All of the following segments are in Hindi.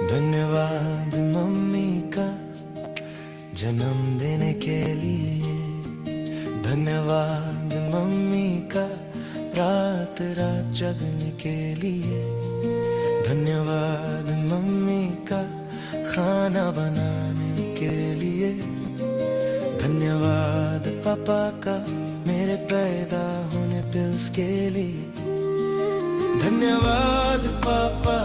धन्यवाद मम्मी का जन्म देने के लिए, धन्यवाद मम्मी का रात रात जगने के लिए, धन्यवाद मम्मी का खाना बनाने के लिए, धन्यवाद पापा का मेरे पैदा होने पिल्स के लिए, धन्यवाद पापा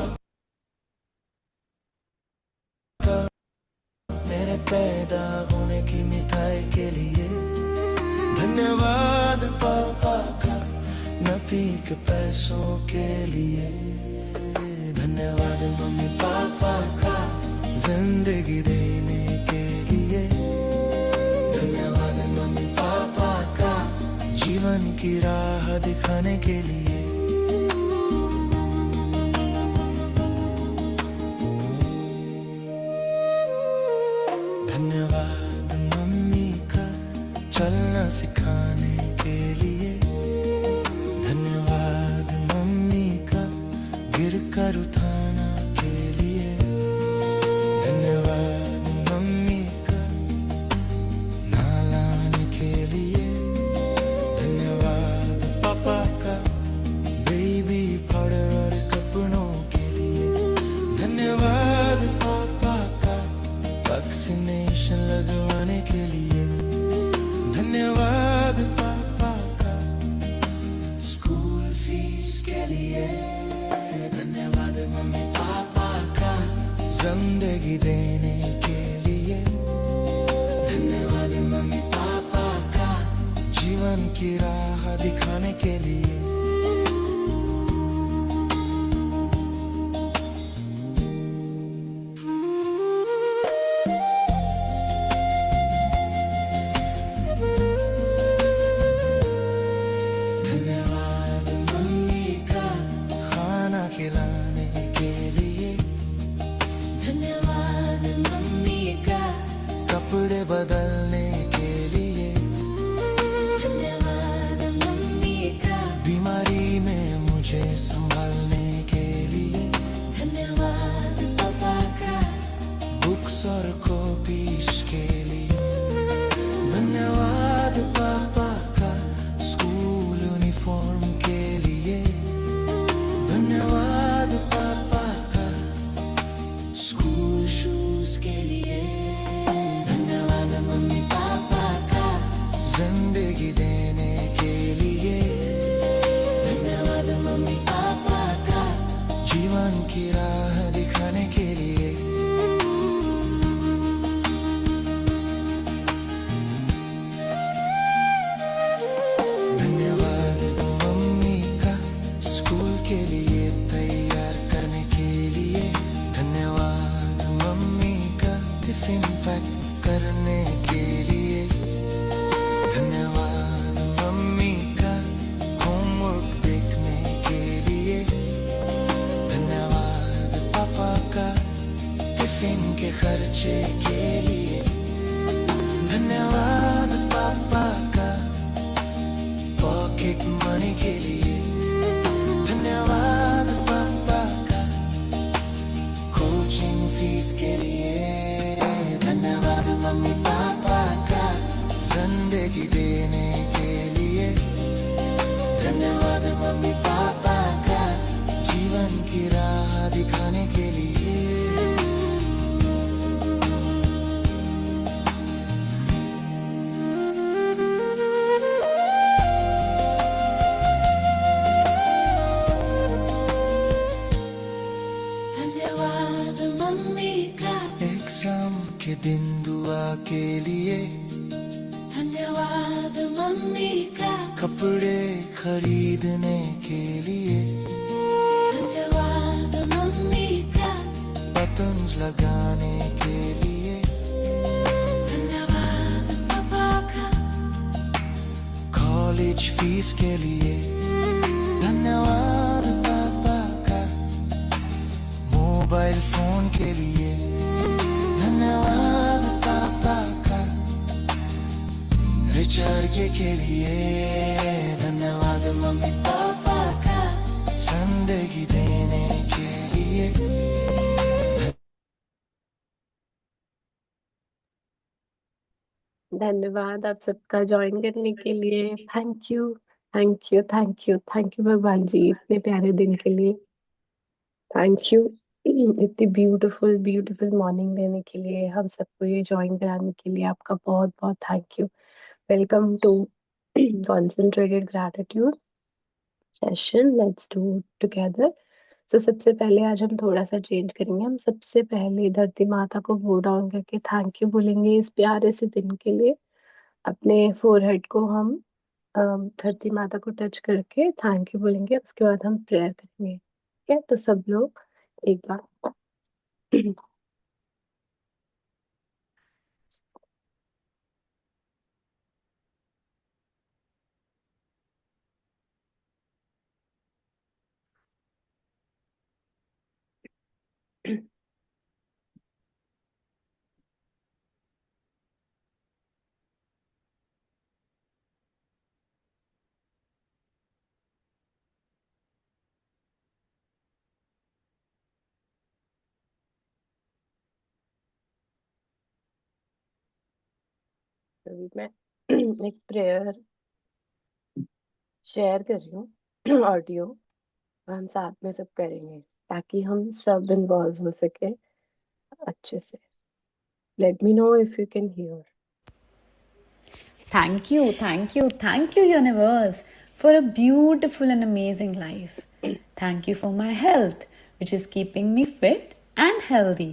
मेरे पैदा होने की मिठाई के लिए, धन्यवाद पापा का नपी के पैसों के लिए, धन्यवाद मम्मी पापा का जिंदगी देने के लिए, धन्यवाद मम्मी पापा का जीवन की राह दिखाने के लिए। धन्यवाद मम्मी का चलना सिखाने के लिए, धन्यवाद मम्मी का गिर कर उठाना के लिए, धन्यवाद मम्मी का नहलाने के लिए, धन्यवाद पापा का बेबी पाउडर और कपड़ों के लिए, धन्यवाद पापा का वैक्सीनेशन लगवाने के लिए, धन्यवाद पापा का स्कूल फीस के लिए, धन्यवाद मम्मी पापा का जिंदगी देने के लिए, धन्यवाद मम्मी पापा का जीवन की राह दिखाने के लिए। धन्यवाद मम्मी का खाना खिलाने के लिए, धन्यवाद मम्मी का कपड़े बदलने के लिए, धन्यवाद मम्मी का बीमारी में मुझे संभालने के लिए, धन्यवाद पापा का बुक्स और कॉपीज के लिए, धन्यवाद पापा का स्कूल यूनिफॉर्म के लिए, धन्यवाद पापा का स्कूल शूज के लिए, धन्यवाद मम्मी पापा का जिंदगी देने के लिए, धन्यवाद मम्मी पापा का जीवन की राह दिखाने के लिए। धन्यवाद मम्मी का स्कूल के लिए तैयार करने के लिए, धन्यवाद मम्मी का टिफिन पैक करने के लिए, धन्यवाद मम्मी का होमवर्क देखने के लिए, धन्यवाद पापा का टिफिन के खर्चे के लिए, धन्यवाद पापा का पॉकेट मनी के लिए, धन्यवाद पापा का कोचिंग फीस के लिए, धन्यवाद मम्मी पापा का जिंदगी देने के लिए, धन्यवाद मम्मी पापा का जीवन की राह दिखाने के लिए। धन्यवाद मम्मी का एग्जाम के दिन दुआ के लिए, धन्यवाद मम्मी का कपड़े खरीदने के लिए, धन्यवाद मम्मी का बटन्स लगाने के लिए, धन्यवाद पापा का कॉलेज फीस के लिए, धन्यवाद पापा का मोबाइल फोन के लिए, धन्यवाद तड़के के लिए धन्यवाद मम्मी पापा का जिंदगी देने के लिए। धन्यवाद आप सबका ज्वाइन करने के लिए। Thank you, thank you, thank you, thank you भगवान जी इतने प्यारे दिन के लिए। थैंक यू इतनी ब्यूटीफुल ब्यूटीफुल मॉर्निंग देने के लिए, हम सबको ये ज्वाइन कराने के लिए आपका बहुत बहुत thank you. Welcome to concentrated gratitude session, let's do together. तो सबसे पहले आज हम थोड़ा सा चेंज करेंगे। हम सबसे पहले धरती माता को बो डाउन करके थैंक यू बोलेंगे इस प्यारे से दिन के लिए। अपने फोरहेड को हम धरती माता को टच करके थैंक यू बोलेंगे, उसके बाद हम प्रेयर करेंगे। ठीक है, तो सब लोग एक बार अभी मैं एक प्रेयर शेयर कर रही हूँ ऑडियो, हम साथ में सब करेंगे ताकि हम सब इन्वॉल्व हो सके अच्छे से। Let me know if you can hear. Thank you, universe, for a beautiful and amazing life. Thank you for my health, which is keeping me fit and healthy.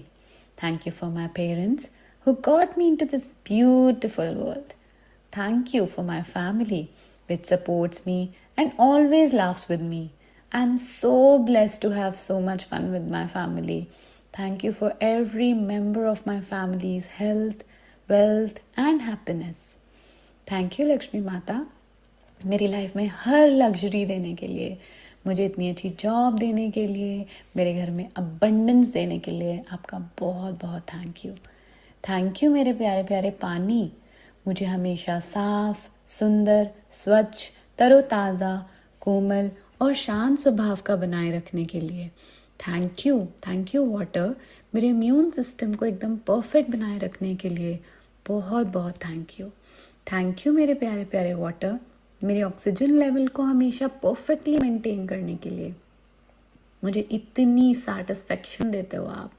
Thank you for my parents who got me into this beautiful world. Thank you for my family, which supports me and always laughs with me. I'm so blessed to have so much fun with my family. Thank you for every member of my family's health, wealth, and happiness. Thank you Lakshmi माता, मेरी लाइफ में हर लग्जरी देने के लिए, मुझे इतनी अच्छी जॉब देने के लिए, मेरे घर में अबंडेंस देने के लिए आपका बहुत बहुत थैंक यू। थैंक यू मेरे प्यारे प्यारे पानी, मुझे हमेशा साफ, सुंदर, स्वच्छ, तरोताज़ा, कोमल और शांत स्वभाव का बनाए रखने के लिए। थैंक यू वाटर, मेरे इम्यून सिस्टम को एकदम परफेक्ट बनाए रखने के लिए बहुत बहुत थैंक यू। थैंक यू मेरे प्यारे प्यारे वाटर, मेरे ऑक्सीजन लेवल को हमेशा परफेक्टली मेंटेन करने के लिए। मुझे इतनी सैटिस्फैक्शन देते हो आप,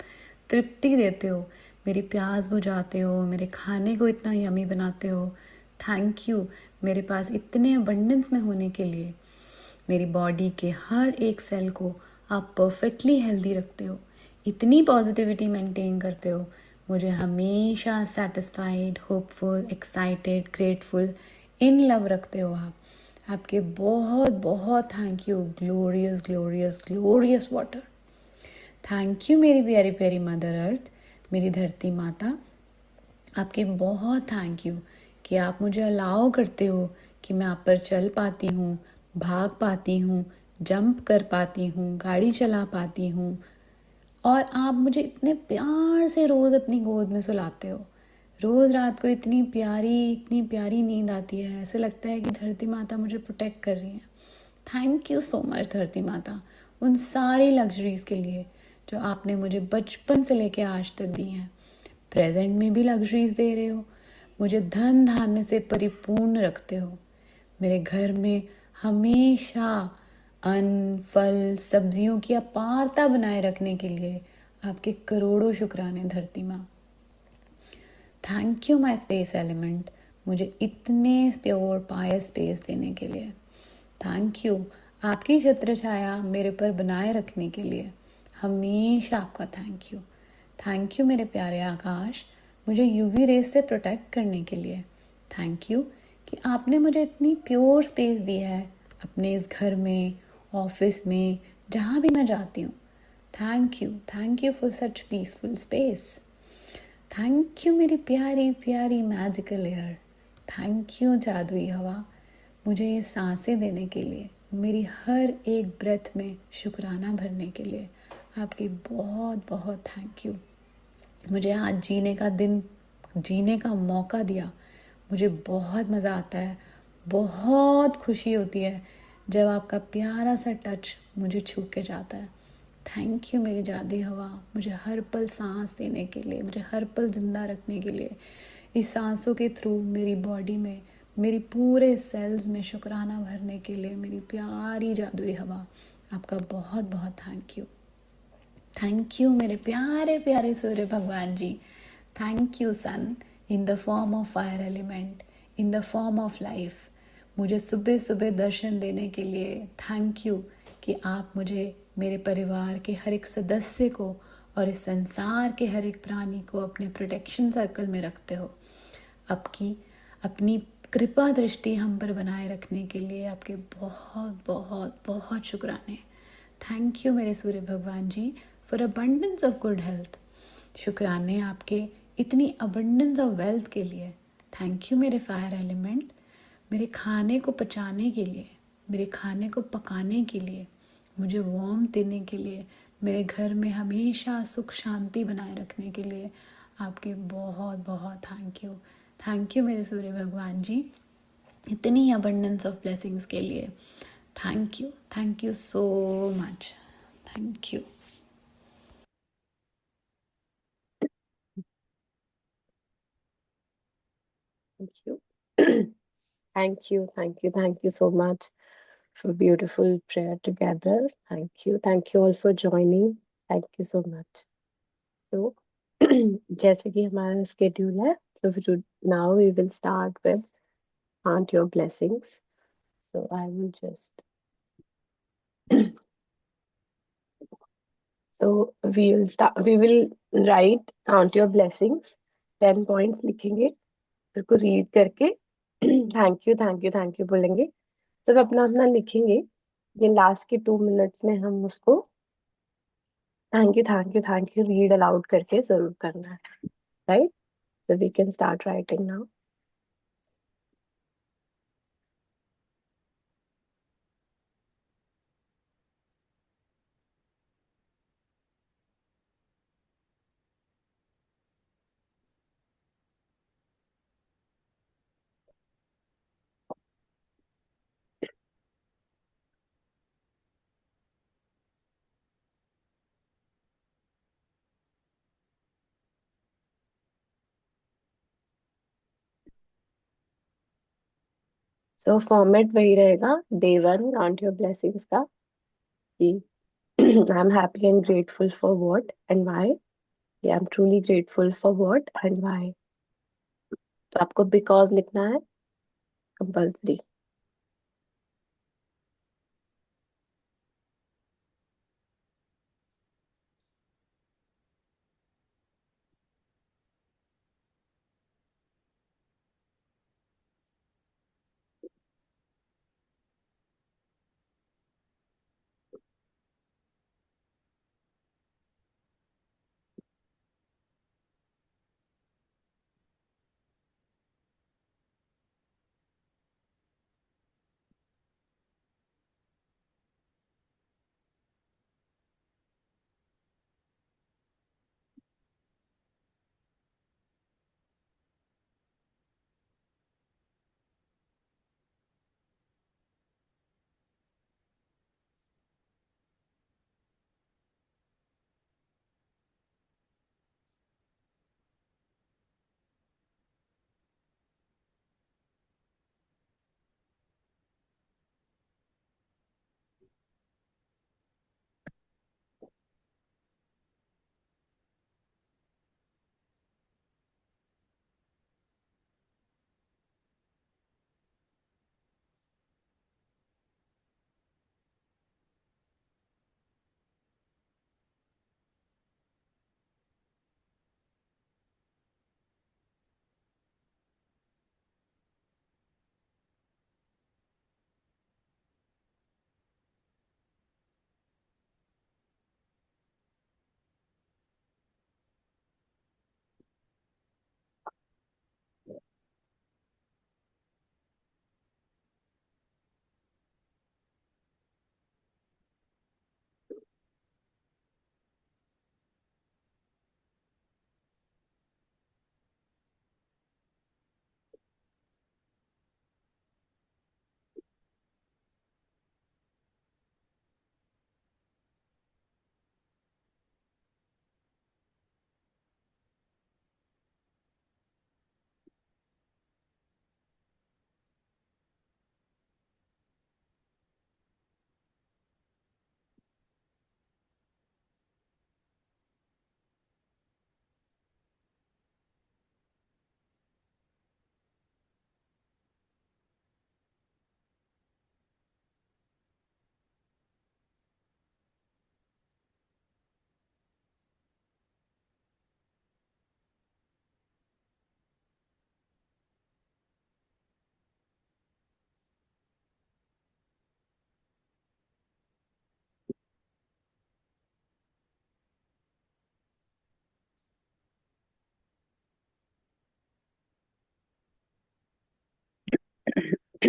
तृप्ति देते हो, मेरी प्यास बुझाते हो, मेरे खाने को इतना यमी बनाते हो। थैंक यू मेरे पास इतने अबंडेंस में होने के लिए। मेरी बॉडी के हर एक सेल को आप परफेक्टली हेल्दी रखते हो, इतनी पॉजिटिविटी मेंटेन करते हो, मुझे हमेशा satisfied, hopeful, excited, grateful, in love रखते हो आप। आपके बहुत बहुत thank you glorious glorious glorious water. Thank you मेरी प्यारी प्यारी मदर अर्थ, मेरी धरती माता, आपके बहुत थैंक यू कि आप मुझे अलाउ करते हो कि मैं आप पर चल पाती हूँ, भाग पाती हूँ, जंप कर पाती हूँ, गाड़ी चला पाती हूँ, और आप मुझे इतने प्यार से रोज़ अपनी गोद में सुलाते हो। रोज़ रात को इतनी प्यारी नींद आती है, ऐसे लगता है कि धरती माता मुझे प्रोटेक्ट कर रही है। थैंक यू सो मच धरती माता, उन सारी लग्जरीज़ के लिए जो आपने मुझे बचपन से लेके आज तक दी हैं। प्रेजेंट में भी लग्जरीज़ दे रहे हो, मुझे धन धान्य से परिपूर्ण रखते हो। मेरे घर में हमेशा अन्न, फल, सब्जियों की अपारता बनाए रखने के लिए आपके करोड़ों शुक्राने धरती माँ। Thank you my space element, मुझे इतने प्योर पायस स्पेस देने के लिए। थैंक यू आपकी छत्र छाया मेरे पर बनाए रखने के लिए, हमेशा आपका थैंक यू। थैंक यू मेरे प्यारे आकाश, मुझे यूवी रेस से प्रोटेक्ट करने के लिए। थैंक यू कि आपने मुझे इतनी प्योर स्पेस दी है अपने इस घर में, ऑफिस में, जहाँ भी मैं जाती हूँ। Thank you for such peaceful space. Thank you मेरी प्यारी प्यारी मैजिकल एयर। थैंक यू जादुई हवा, मुझे ये सांसें देने के लिए, मेरी हर एक ब्रेथ में शुक्राना भरने के लिए आपकी बहुत बहुत थैंक यू। मुझे आज जीने का मौका दिया, मुझे बहुत मज़ा आता है बहुत खुशी होती है जब आपका प्यारा सा टच मुझे छू के जाता है। थैंक यू मेरी जादी हवा, मुझे हर पल सांस देने के लिए, मुझे हर पल ज़िंदा रखने के लिए, इस सांसों के थ्रू मेरी बॉडी में, मेरी पूरे सेल्स में शुक्राना भरने के लिए मेरी प्यारी जादुई हवा, आपका बहुत बहुत थैंक यू। थैंक यू मेरे प्यारे प्यारे सूर्य भगवान ji. Thank you sun, in the form of fire element, in the form of life, मुझे सुबह सुबह दर्शन देने के लिए थैंक यू कि आप मुझे, मेरे परिवार के हर एक सदस्य को और इस संसार के हर एक प्राणी को अपने प्रोटेक्शन सर्कल में रखते हो। आपकी अपनी कृपा दृष्टि हम पर बनाए रखने के लिए आपके बहुत बहुत बहुत शुक्राने। थैंक यू मेरे सूर्य भगवान ji for abundance of good health. शुक्राने आपके इतनी अबंडेंस ऑफ वेल्थ के लिए। थैंक यू मेरे फायर एलिमेंट, मेरे खाने को पचाने के लिए, मेरे खाने को पकाने के लिए, मुझे वार्म देने के लिए, मेरे घर में हमेशा सुख शांति बनाए रखने के लिए आपके बहुत बहुत थैंक यू। थैंक यू मेरे सूर्य भगवान जी इतनी अबंडेंस ऑफ ब्लेसिंग्स के लिए। Thank you so much. Thank you. Thank you. Thank you, thank you so much for beautiful prayer together. Thank you all for joining. Thank you so much. So, जैसे कि हमारा schedule है, so now we will start with Count Your Blessings. So I will just so we will write Count Your Blessings 10 points लिखेंगे, फिर को रीड करके थैंक यू बोलेंगे, सब अपना अपना लिखेंगे। ये लास्ट के 2 मिनट्स में हम उसको थैंक यू रीड अलाउड करके जरूर करना है, right? So we can start writing now. So format वही रहेगा, डे 1 काउंट योर ब्लेसिंग्स का, कि I am happy and grateful for what and why, I am truly grateful for what and why. तो आपको बिकॉज लिखना है कंपल्सरी।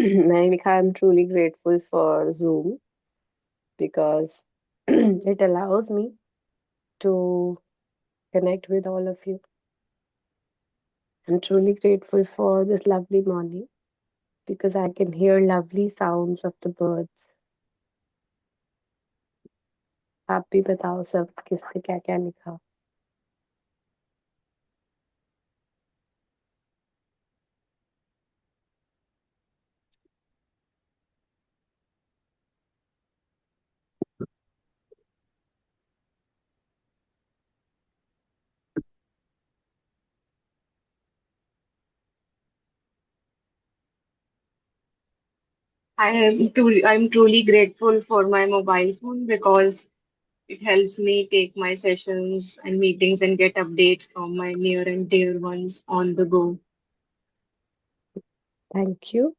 मैंने लिखा I'm truly grateful for Zoom because it allows me to connect with all of you. I'm truly grateful for this lovely morning because I can hear lovely sounds of the birds. आप भी बताओ सब किसने क्या क्या लिखा. I'm truly grateful for my mobile phone because it helps me take my sessions and meetings and get updates from my near and dear ones on the go. Thank you.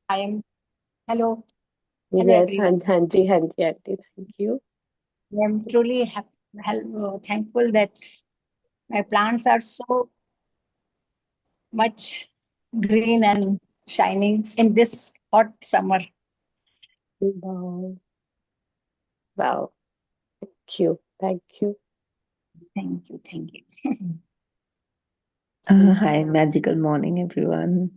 I am hello, hello Yes, everyone. Hanji, Auntie. Thank you. I am truly thankful that my plants are so much green and shining in this hot summer. Wow. Wow. Thank you. Thank you. Thank you, thank you. Hi, magical morning, everyone.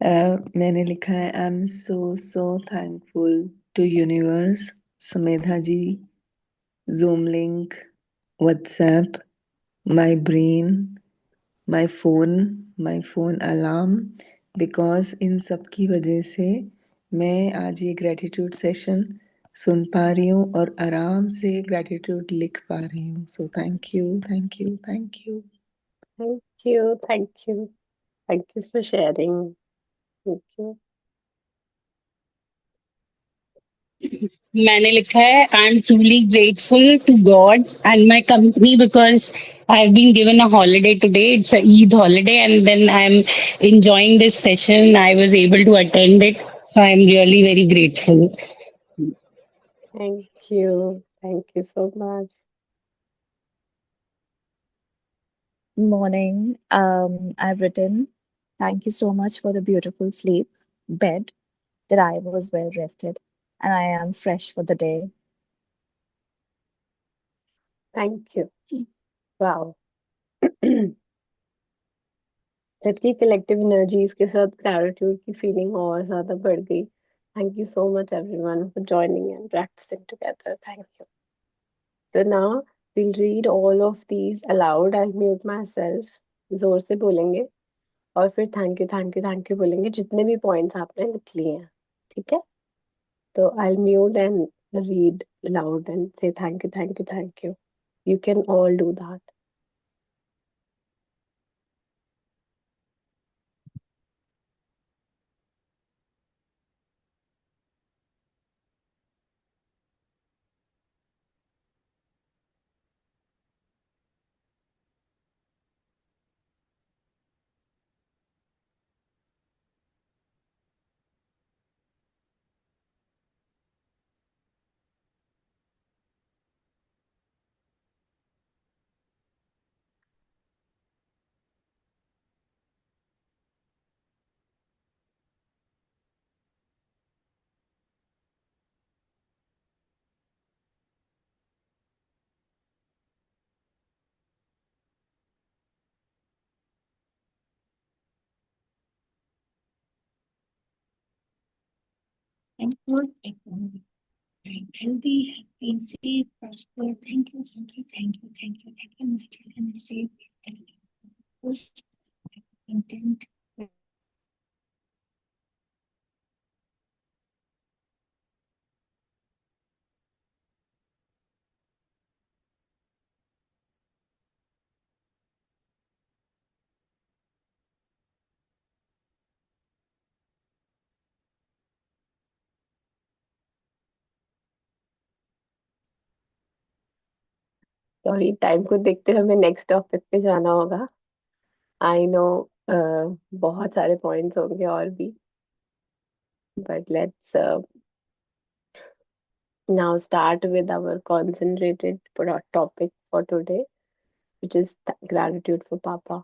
मैंने लिखा है I am so thankful to universe, Samedha ji, Zoom link, WhatsApp, my brain, my phone alarm, because इन सब की वजह से मैं आज ये ग्रेटिट्यूड सेशन सुन पा रही हूँ और आराम से ग्रेटिट्यूड लिख पा रही हूँ. So thank you, thank you, thank you. Thank you. Thank you. Thank you for sharing. Thank you. मैंने लिखा है I am truly grateful to God and my company because I have been given a holiday today it's a Eid holiday and then I am enjoying this session I was able to attend it so I am really very grateful. Thank you. Thank you so much. Morning. I've written, thank you so much for the beautiful sleep, bed, that I was well rested, and I am fresh for the day. Thank you. Wow. सबकी कलेक्टिव एनर्जीज के साथ ग्रैटिट्यूड की फीलिंग और ज्यादा बढ़ गई. Thank you so much everyone for joining and practicing together. Thank you. So now we'll read all of these aloud. I'll mute myself. जोर से बोलेंगे और फिर थैंक यू बोलेंगे जितने भी पॉइंट्स आपने लिख लिए हैं. ठीक है. तो I'll mute and read loud and say thank you. You can all do that. Thankful, I'm healthy, happy, safe, prosper. Thank you, thank you, thank you, thank you, thank you. My children are safe, healthy, content. Sorry, time को देखते हुए हमें नेक्स्ट टॉपिक पे जाना होगा. आई नो बहुत सारे पॉइंट्स होंगे और भी, but let's Now start with our concentrated topic for today, which is gratitude for Papa.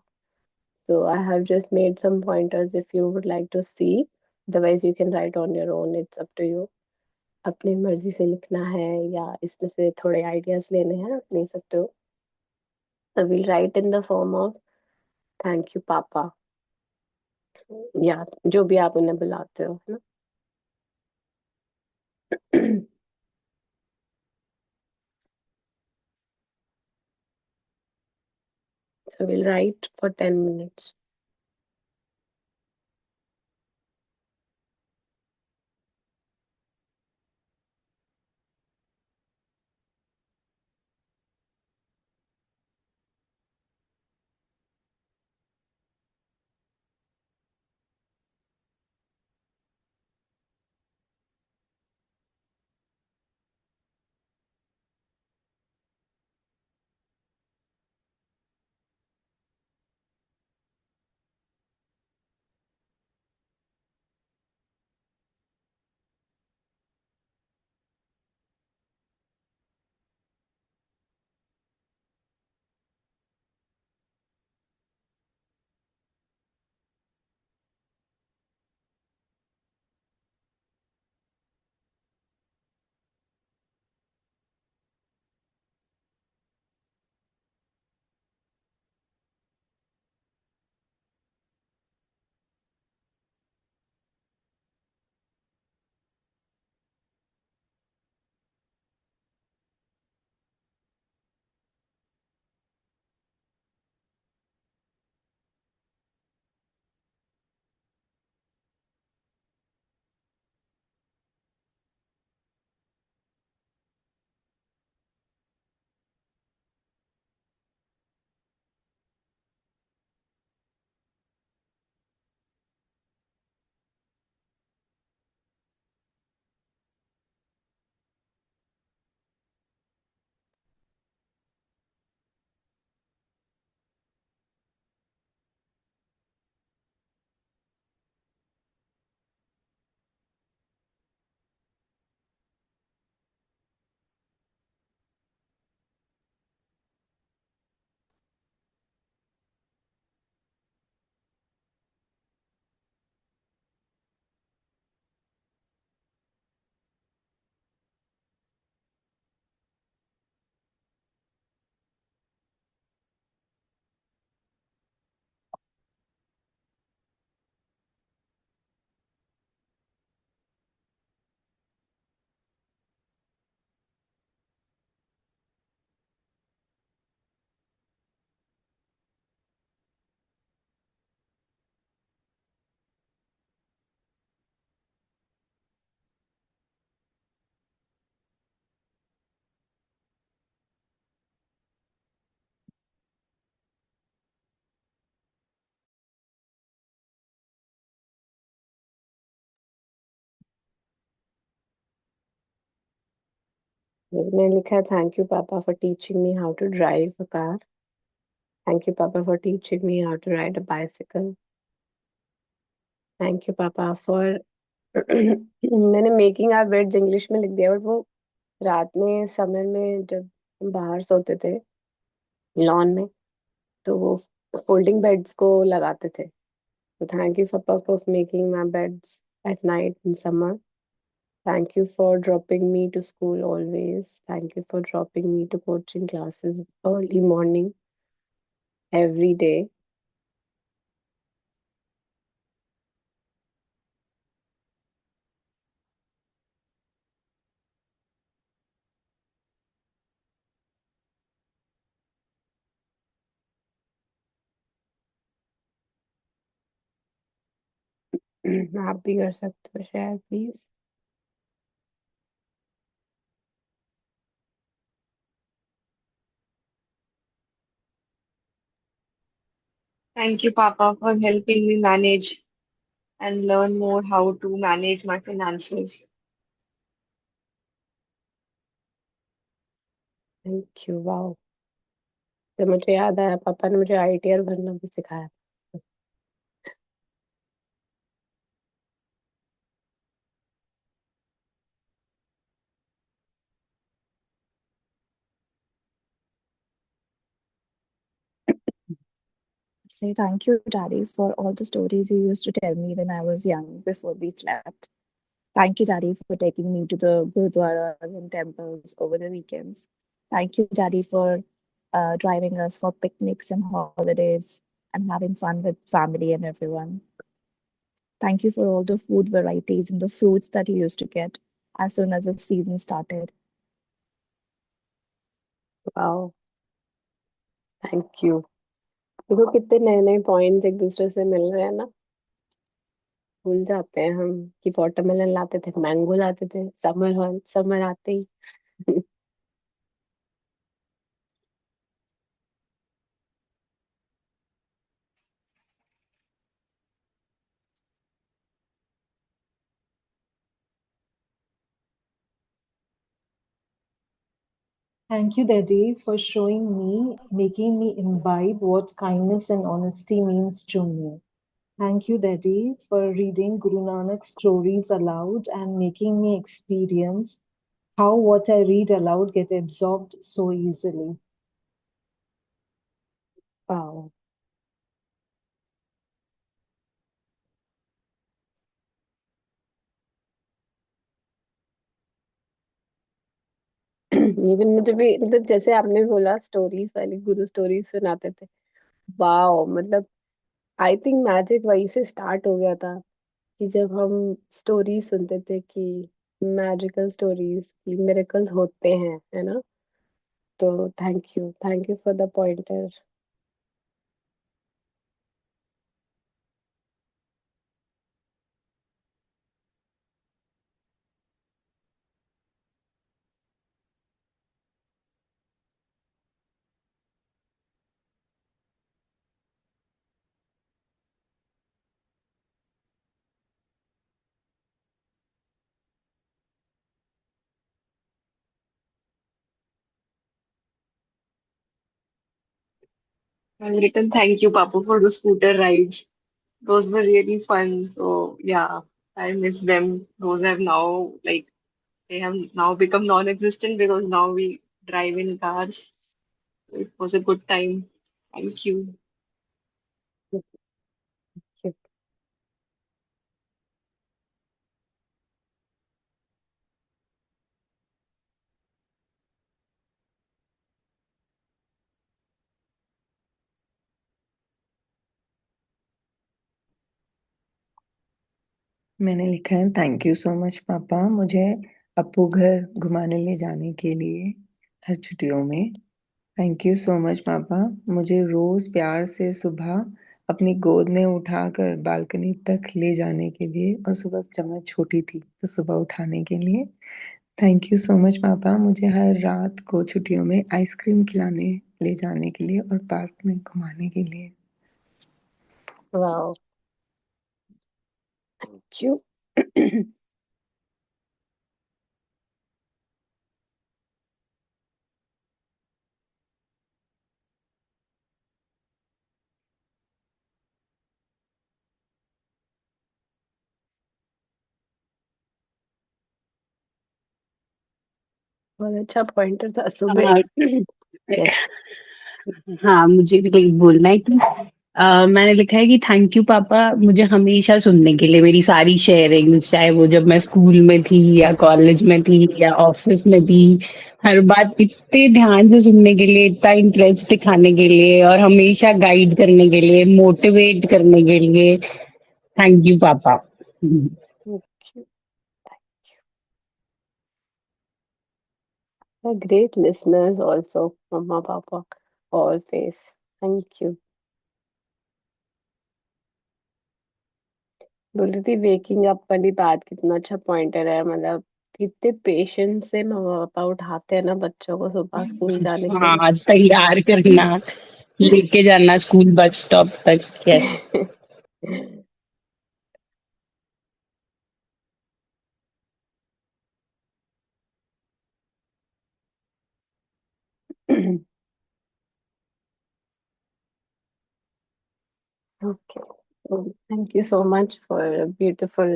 So I have just made some pointers if you would like to see. Otherwise, you can write on your own. It's up to you. अपनी मर्जी से लिखना है या इसमें से थोड़े आइडियाज लेने हैं, आप ले सकते हो. So we'll write in the form of thank you, Papa. या जो भी आप उन्हें बुलाते हो, है ना. So we'll write for 10 minutes. मैंने लिखा thank you papa for teaching me how to drive a car. Thank you papa for teaching me how to ride a bicycle. Thank you papa for मैंने मेकिंग आवर बेड्स इंग्लिश में लिख दिया, बट वो रात में समर में जब हम बाहर सोते थे लॉन में, तो वो फोल्डिंग बेड्स को लगाते थे. तो thank you papa for making my beds at night in summer. Thank you for dropping me to school always. Thank you for dropping me to coaching classes early morning every day. आप भी कर सकते हो share please. Thank you, Papa, for helping me manage and learn more how to manage my finances. Thank you. Wow. तो मुझे याद आया, पापा ने मुझे आईटीआर भरना भी सिखाया. say thank you, Daddy, for all the stories you used to tell me when I was young before we slept. Thank you, Daddy, for taking me to the gurudwaras and temples over the weekends. Thank you, Daddy, for driving us for picnics and holidays and having fun with family and everyone. Thank you for all the food varieties and the fruits that you used to get as soon as the season started. Wow, thank you. देखो कितने नए नए पॉइंट्स एक दूसरे से मिल रहे हैं ना। भूल जाते हैं हम कि वाटरमेलन लाते थे, मैंगो लाते थे, समर आते ही। Thank you, Daddy, for showing me, making me imbibe what kindness and honesty means to me. Thank you, Daddy, for reading Guru Nanak's stories aloud and making me experience how what I read aloud get absorbed so easily. Wow. Even मुझे भी मतलब जैसे आपने बोला स्टोरीज वाली गुरु स्टोरीज सुनाते थे, वाओ मतलब आई थिंक मैजिक वहीं से स्टार्ट हो गया था कि जब हम स्टोरी सुनते थे कि मैजिकल स्टोरीज की मिरेकल्स होते हैं, है ना। तो thank you for the pointer. I've written thank you, Papa, for the scooter rides. Those were really fun. So yeah, I miss them. Those have now they have now become non-existent because now we drive in cars. So it was a good time. Thank you. मैंने लिखा है थैंक यू सो मच पापा, मुझे अपू घर घुमाने ले जाने के लिए हर छुट्टियों में। थैंक यू सो मच पापा, मुझे रोज प्यार से सुबह अपनी गोद में उठाकर बालकनी तक ले जाने के लिए, और सुबह जब मैं छोटी थी तो सुबह उठाने के लिए। थैंक यू सो मच पापा, मुझे हर रात को छुट्टियों में आइसक्रीम खिलाने ले जाने के लिए और पार्क में घुमाने के लिए। Wow, thank you. बहुत अच्छा पॉइंटर था सुबह। हाँ, यस। हाँ, मुझे भी लाइक बोलना है कि मैंने लिखा है कि थैंक यू पापा, मुझे हमेशा सुनने के लिए, मेरी सारी शेयरिंग, चाहे वो जब मैं स्कूल में थी या कॉलेज में थी या ऑफिस में थी, हर बात इतने ध्यान से सुनने के लिए, इतना इंटरेस्ट दिखाने के लिए और हमेशा गाइड करने के लिए, मोटिवेट करने के लिए, थैंक यू पापा। ग्रेट लिसनर्स ऑल्सो, मम्मा पापा ऑलवेज। Thank you. बोल रही थी वेकिंग अप वाली बात, कितना अच्छा पॉइंटर है। मतलब कितने पेशेंस से मम्मा पापा उठाते हैं ना बच्चों को सुबह स्कूल जाने के हाँ, तैयार करना, लेके जाना स्कूल बस स्टॉप तक। यस। लिए। Okay. So thank you so much for a beautiful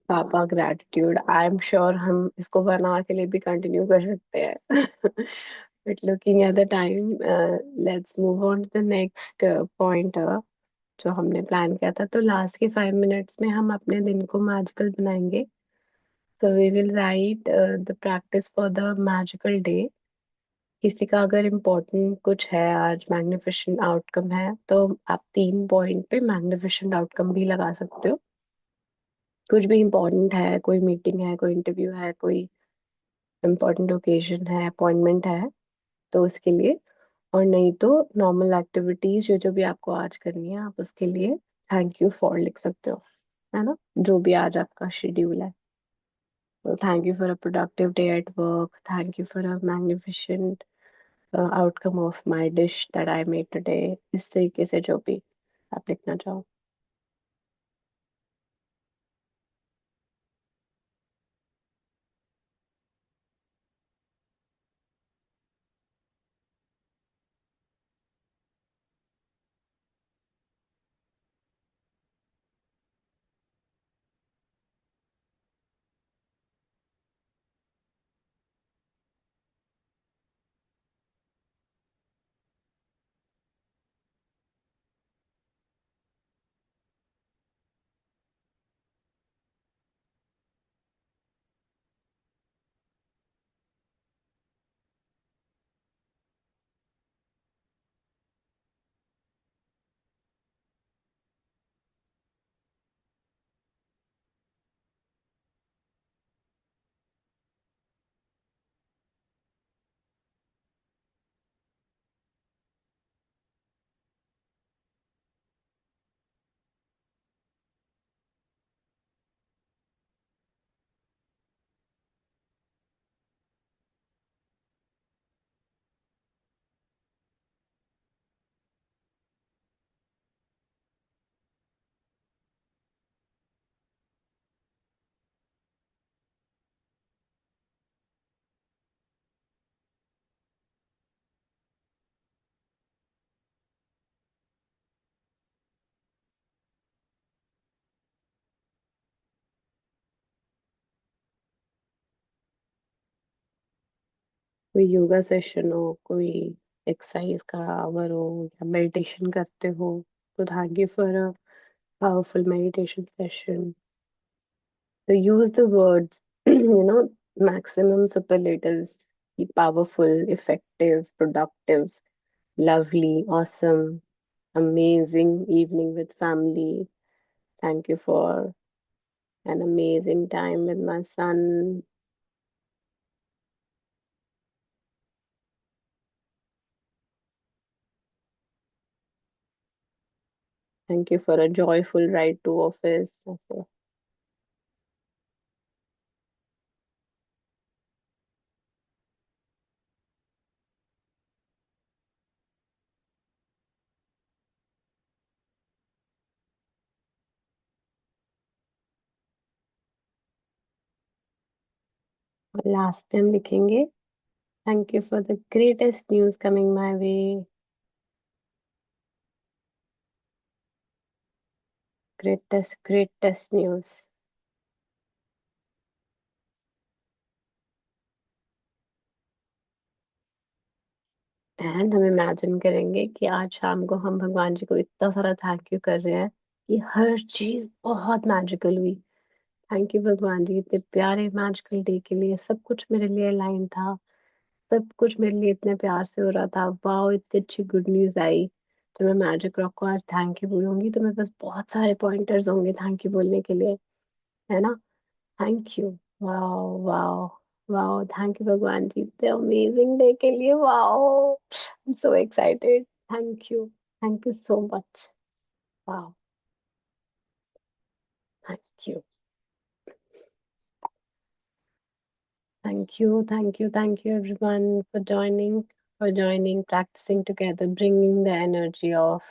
पापा ग्रैटिट्यूड। आई एम श्योर हम इसको 1 आवर के लिए भी कंटिन्यू कर सकते हैं। But looking at the time, let's move on to the next point जो हमने प्लान किया था. तो लास्ट के 5 मिनट्स में हम अपने दिन को मैजिकल बनाएंगे. So we will write the practice for the magical day. किसी का अगर इम्पोर्टेंट कुछ है आज, मैग्निफिसेंट आउटकम है, तो आप 3 पॉइंट पे मैग्निफिसेंट आउटकम भी लगा सकते हो. कुछ भी इम्पोर्टेंट है, कोई मीटिंग है, कोई इंटरव्यू है, कोई इम्पोर्टेंट ओकेजन है, अपॉइंटमेंट है, तो उसके लिए. और नहीं तो नॉर्मल एक्टिविटीज जो जो भी आपको आज करनी है, आप उसके लिए थैंक यू फॉर लिख सकते हो, है ना, जो भी आज आपका शेड्यूल है. तो thank you for a productive day at work, thank you for a magnificent outcome of my dish that I made today. इस तरीके से जो भी आप लिखना चाहो. कोई योगा सेशन हो, कोई एक्सरसाइज का आवर हो, या मेडिटेशन करते हो, तो thank you for a powerful meditation session. So use the words, maximum superlatives. Be powerful, effective, productive, lovely, awesome, amazing evening with family. Thank you for an amazing time with my son. Thank you for a joyful ride to office. Okay. और लास्ट टाइम लिखेंगे, thank you for the greatest news coming my way. Greatest news. And हम इमेजिन करेंगे कि आज शाम को हम भगवान जी को इतना सारा थैंक यू कर रहे हैं कि हर चीज बहुत मैजिकल हुई. थैंक यू भगवान जी, इतने प्यारे मैजिकल डे के लिए. सब कुछ मेरे लिए लाइन था, सब कुछ मेरे लिए इतने प्यार से हो रहा था. वाओ, इतनी अच्छी गुड न्यूज आई. तो मैं मैजिक रॉक को आज थैंक यू बोलूंगी, तो मेरे पास बहुत सारे पॉइंटर्स होंगे थैंक यू बोलने के लिए, है ना. Thank you. Wow wow wow, thank you भगवान जी इतने अमेजिंग डे के लिए. Wow, I am so excited. Thank you so much. Wow, thank you. Thank you everyone for joining, practicing together, bringing the energy of,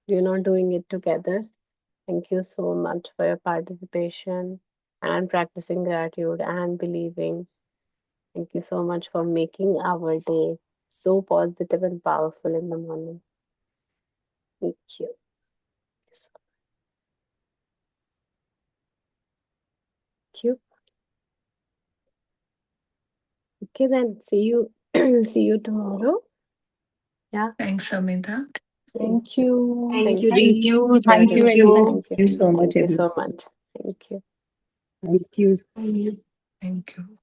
doing it together. Thank you so much for your participation and practicing gratitude and believing. Thank you so much for making our day so positive and powerful in the morning. Thank you. So, thank you. Okay then, see you See you tomorrow. Yeah. Thanks, Samita. Thank you. Thank you, Thank Dee. you. Thank you, Thank you. everyone. Thank you. Thank you so much, Thank you so everyone. much. Thank you. Thank you. Thank you. Thank you.